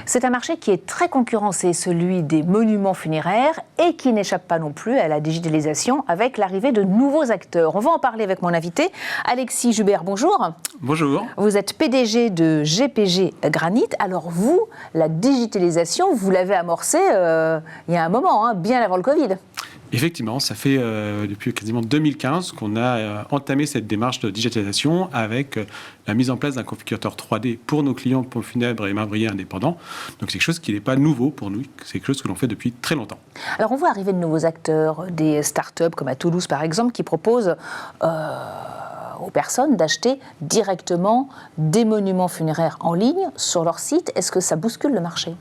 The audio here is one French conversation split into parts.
C'est un marché qui est très concurrencé, celui des monuments funéraires, et qui n'échappe pas non plus à la digitalisation avec l'arrivée de nouveaux acteurs. On va en parler avec mon invité, Alexis Jubert. Bonjour. Bonjour. Vous êtes PDG de GPG Granit. Alors vous, la digitalisation, vous l'avez amorcée il y a un moment, bien avant le Covid. Effectivement, ça fait depuis quasiment 2015 qu'on a entamé cette démarche de digitalisation avec la mise en place d'un configurateur 3D pour nos clients pompes funèbres et marbriers indépendants. Donc c'est quelque chose qui n'est pas nouveau pour nous, c'est quelque chose que l'on fait depuis très longtemps. Alors on voit arriver de nouveaux acteurs, des startups comme à Toulouse par exemple, qui proposent aux personnes d'acheter directement des monuments funéraires en ligne sur leur site. Est-ce que ça bouscule le marché ?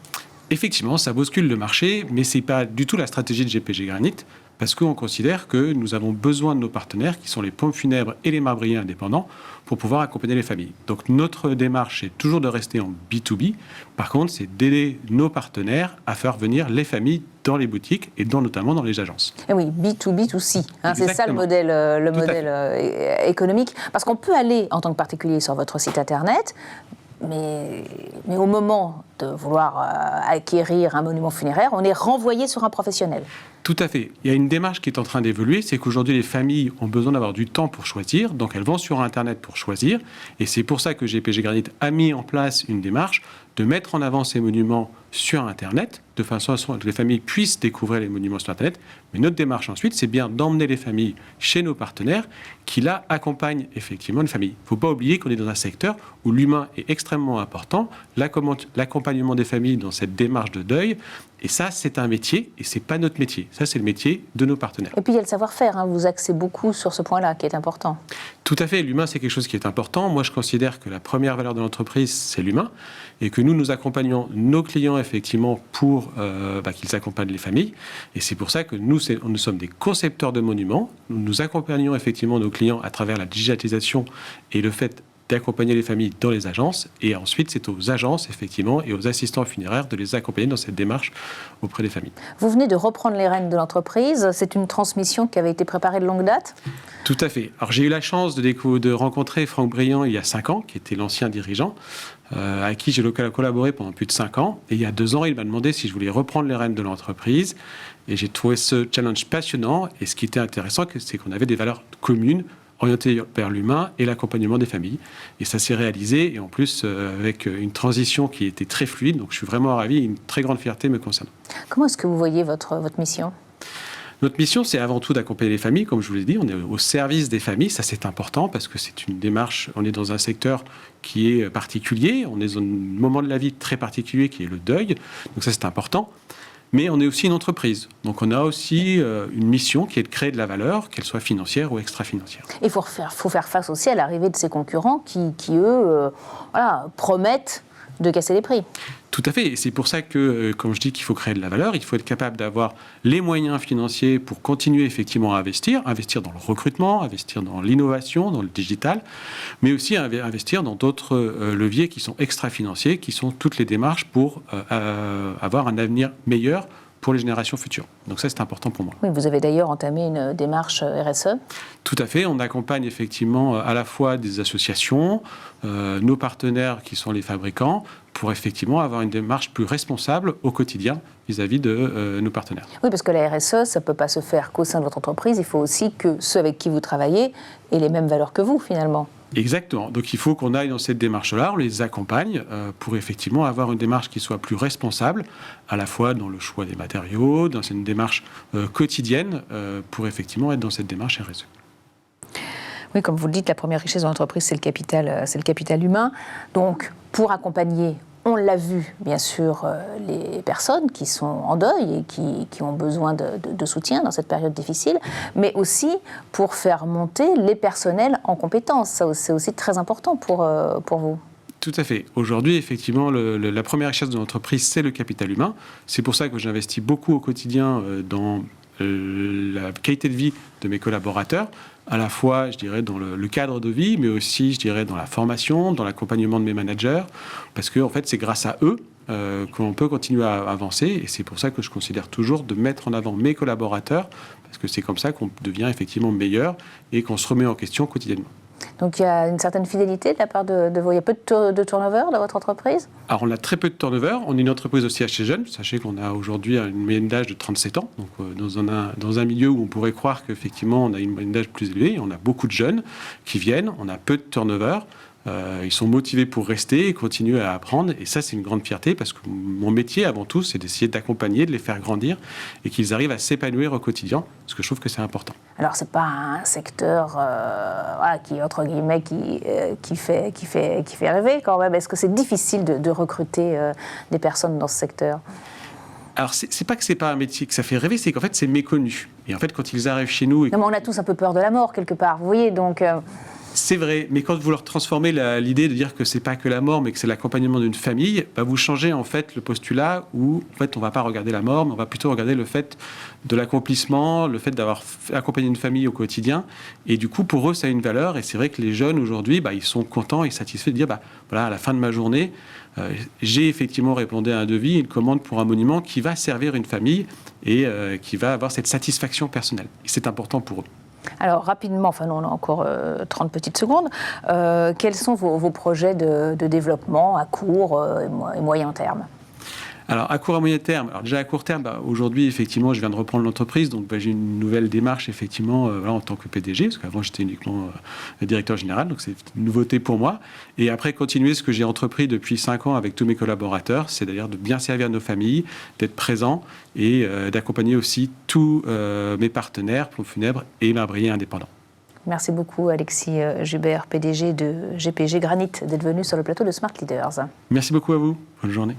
Effectivement, ça bouscule le marché, mais ce n'est pas du tout la stratégie de GPG Granit, parce qu'on considère que nous avons besoin de nos partenaires, qui sont les pompes funèbres et les marbriers indépendants, pour pouvoir accompagner les familles. Donc notre démarche, c'est toujours de rester en B2B. Par contre, c'est d'aider nos partenaires à faire venir les familles dans les boutiques et notamment dans les agences. Et oui, B2B2C, c'est ça le modèle économique. Parce qu'on peut aller en tant que particulier sur votre site internet, mais au moment de vouloir acquérir un monument funéraire, on est renvoyé sur un professionnel. Tout à fait. Il y a une démarche qui est en train d'évoluer, c'est qu'aujourd'hui les familles ont besoin d'avoir du temps pour choisir, donc elles vont sur Internet pour choisir, et c'est pour ça que GPG Granit a mis en place une démarche de mettre en avant ces monuments sur Internet, de façon à ce que les familles puissent découvrir les monuments sur Internet. Mais notre démarche ensuite, c'est bien d'emmener les familles chez nos partenaires qui, là, accompagnent effectivement les familles. Il ne faut pas oublier qu'on est dans un secteur où l'humain est extrêmement important, l'accompagnement des familles dans cette démarche de deuil, et ça, c'est un métier, et ce n'est pas notre métier. Ça, c'est le métier de nos partenaires. Et puis, il y a le savoir-faire. Vous axez beaucoup sur ce point-là, qui est important. Tout à fait. L'humain, c'est quelque chose qui est important. Moi, je considère que la première valeur de l'entreprise, c'est l'humain, et que nous accompagnons nos clients, effectivement, pour qu'ils accompagnent les familles. Et c'est pour ça que nous sommes des concepteurs de monuments. Nous accompagnons, effectivement, nos clients à travers la digitalisation et le fait d'accompagner les familles dans les agences, et ensuite c'est aux agences effectivement et aux assistants funéraires de les accompagner dans cette démarche auprès des familles. Vous venez de reprendre les rênes de l'entreprise, c'est une transmission qui avait été préparée de longue date ? Tout à fait. Alors j'ai eu la chance de rencontrer Franck Briand il y a 5 ans, qui était l'ancien dirigeant, avec qui j'ai collaboré pendant plus de 5 ans, et il y a 2 ans il m'a demandé si je voulais reprendre les rênes de l'entreprise, et j'ai trouvé ce challenge passionnant, et ce qui était intéressant, c'est qu'on avait des valeurs communes, orienté vers l'humain et l'accompagnement des familles. Et ça s'est réalisé, et en plus avec une transition qui était très fluide, donc je suis vraiment ravi, une très grande fierté me concernant. Comment est-ce que vous voyez votre mission ? Notre mission, c'est avant tout d'accompagner les familles, comme je vous l'ai dit, on est au service des familles, ça c'est important parce que c'est une démarche, on est dans un secteur qui est particulier, on est dans un moment de la vie très particulier qui est le deuil, donc ça c'est important. Mais on est aussi une entreprise. Donc on a aussi une mission qui est de créer de la valeur, qu'elle soit financière ou extra-financière. Il faut faire face aussi à l'arrivée de ces concurrents qui eux, promettent de casser les prix. Tout à fait. Et c'est pour ça que, comme je dis qu'il faut créer de la valeur, il faut être capable d'avoir les moyens financiers pour continuer effectivement à investir dans le recrutement, investir dans l'innovation, dans le digital, mais aussi investir dans d'autres leviers qui sont extra-financiers, qui sont toutes les démarches pour avoir un avenir meilleur pour les générations futures. Donc ça, c'est important pour moi. Oui, vous avez d'ailleurs entamé une démarche RSE. Tout à fait. On accompagne effectivement à la fois des associations, nos partenaires qui sont les fabricants, pour effectivement avoir une démarche plus responsable au quotidien vis-à-vis de nos partenaires. Oui, parce que la RSE, ça ne peut pas se faire qu'au sein de votre entreprise. Il faut aussi que ceux avec qui vous travaillez aient les mêmes valeurs que vous, finalement. Exactement. Donc il faut qu'on aille dans cette démarche-là, on les accompagne pour effectivement avoir une démarche qui soit plus responsable, à la fois dans le choix des matériaux, dans une démarche quotidienne, pour effectivement être dans cette démarche RSE. Oui, comme vous le dites, la première richesse de l'entreprise, c'est le capital humain. Donc, pour accompagner, on l'a vu, bien sûr, les personnes qui sont en deuil et qui ont besoin de soutien dans cette période difficile, mais aussi pour faire monter les personnels en compétences. Ça, c'est aussi très important pour vous. Tout à fait. Aujourd'hui, effectivement, la première richesse de l'entreprise, c'est le capital humain. C'est pour ça que j'investis beaucoup au quotidien dans la qualité de vie de mes collaborateurs, à la fois, je dirais, dans le cadre de vie, mais aussi, je dirais, dans la formation, dans l'accompagnement de mes managers, parce que, en fait, c'est grâce à eux qu'on peut continuer à avancer, et c'est pour ça que je considère toujours de mettre en avant mes collaborateurs, parce que c'est comme ça qu'on devient effectivement meilleur et qu'on se remet en question quotidiennement. Donc il y a une certaine fidélité de la part de vos... Il y a peu de turnover dans votre entreprise? Alors on a très peu de turnover, on est une entreprise aussi assez jeune, sachez qu'on a aujourd'hui une moyenne d'âge de 37 ans, donc dans un milieu où on pourrait croire qu'effectivement on a une moyenne d'âge plus élevée, on a beaucoup de jeunes qui viennent, on a peu de turnover. Ils sont motivés pour rester et continuer à apprendre. Et ça, c'est une grande fierté parce que mon métier, avant tout, c'est d'essayer d'accompagner, de les faire grandir et qu'ils arrivent à s'épanouir au quotidien, parce que je trouve que c'est important. Alors, ce n'est pas un secteur voilà, qui, entre guillemets, qui fait rêver quand même. Est-ce que c'est difficile de recruter des personnes dans ce secteur? Alors, c'est pas que c'est pas un métier que ça fait rêver, c'est qu'en fait, c'est méconnu. Et en fait, quand ils arrivent chez nous... Non, mais on a tous un peu peur de la mort, quelque part. Vous voyez, donc... C'est vrai, mais quand vous leur transformez l'idée de dire que c'est pas que la mort, mais que c'est l'accompagnement d'une famille, bah vous changez en fait le postulat où en fait on va pas regarder la mort, mais on va plutôt regarder le fait de l'accomplissement, le fait d'avoir accompagné une famille au quotidien. Et du coup, pour eux, ça a une valeur. Et c'est vrai que les jeunes aujourd'hui, bah, ils sont contents et satisfaits de dire, bah voilà, à la fin de ma journée, j'ai effectivement répondu à un devis, une commande pour un monument qui va servir une famille et qui va avoir cette satisfaction personnelle. Et c'est important pour eux. Alors rapidement, enfin nous on a encore 30 petites secondes, quels sont vos projets de développement à court et moyen terme? Alors, à court et moyen terme, alors déjà à court terme, bah, aujourd'hui, effectivement, je viens de reprendre l'entreprise, donc bah, j'ai une nouvelle démarche, effectivement, voilà, en tant que PDG, parce qu'avant, j'étais uniquement directeur général, donc c'est une nouveauté pour moi. Et après, continuer ce que j'ai entrepris depuis 5 ans avec tous mes collaborateurs, c'est d'ailleurs de bien servir nos familles, d'être présent et d'accompagner aussi tous mes partenaires, Plombs Funèbres et Marbriers Indépendants. Merci beaucoup, Alexis Jubert, PDG de GPG Granit, d'être venu sur le plateau de Smart Leaders. Merci beaucoup à vous. Bonne journée.